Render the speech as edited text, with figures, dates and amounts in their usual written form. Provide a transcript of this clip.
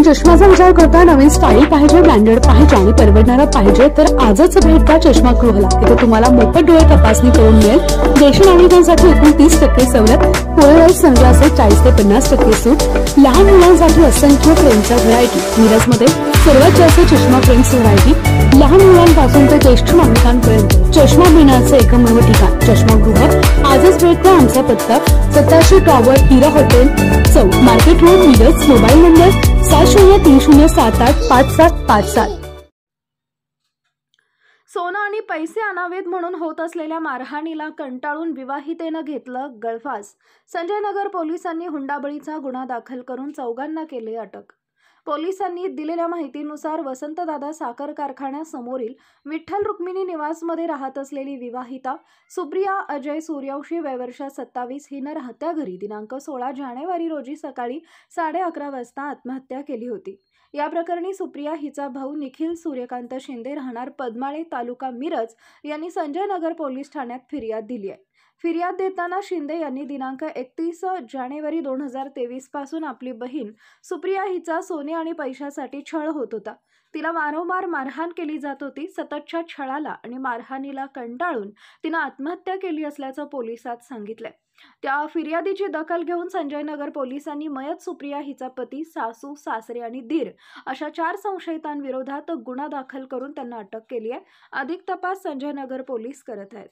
आपण चष्म्याचा विचार करता नवीन स्टाईल पाहिजे, ब्रँडेड पाहिजे आणि परवडणारा पाहिजे तर आजच भेट द्या चष्मा गृहाला। इथे तुम्हाला मोफत डोळे तपासणी करून मिळेल। ज्येष्ठ नागरिकांसाठी एकूण 30% सवलत, पोलराइड सनग्लासेस 40 ते 50% सूट, लहान मुलांसाठी असंख्य फ्रेमच्या व्हरायटी। मिरजमध्ये सर्वात जास्त चष्मा फ्रेम्स व्हरायटी, लहान मुलांपासून ते ज्येष्ठ नागरिकांपर्यंत चष्मा घेण्याचे एकमेव ठिकाण चष्मा गृह। आजच भेट द्या। आमचा पत्ता 87 tower, Hira hotel Chowk, market road, Miraj. Mobile number 7030785757। सोनं आणि पैसे अनावेत म्हणून होत असलेल्या मारहाणीला कंटाळून विवाहितेनं घेतलं गळफास। संजय नगर पोलिसांनी हुंडाबळीचा गुन्हा दाखल करून चौघांना केले अटक। पोलिसांनी दिलेल्या माहितीनुसार वसंतदादा साखर कारखान्यासमोरील विठ्ठल रुक्मिणी निवासमध्ये राहत असलेली विवाहिता सुप्रिया अजय सूर्यवंशी वय वर्ष 27 हिनं राहत्या घरी दिनांक 16 जानेवारी रोजी सकाळी 11:30 वाजता आत्महत्या केली होती। या प्रकरणी सुप्रिया हिचा भाऊ निखिल सूर्यकांत शिंदे राहणार पद्माळे तालुका मिरज यांनी संजय नगर पोलीस ठाण्यात फिर्याद दिली आहे। फिर्याद देताना शिंदे यांनी दिनांक 31 जानेवारी 2023 पासून आपली बहीण सुप्रिया हिचा सोने आणि पैशासाठी छळ होत होता। तिला वारंवार मारहाण केली जात होती। सततच्या छळाला आणि मारहाणीला कंटाळून तिनं आत्महत्या केली असल्याचं पोलिसात सांगितलंय। त्या फिर्यादीची दखल घेऊन संजय नगर पोलिसांनी मयत सुप्रिया हिचा पती, सासू, सासरे आणि दीर अशा 4 संशयितांविरोधात गुन्हा दाखल करून त्यांना अटक केली आहे। अधिक तपास संजय नगर पोलीस करत आहेत।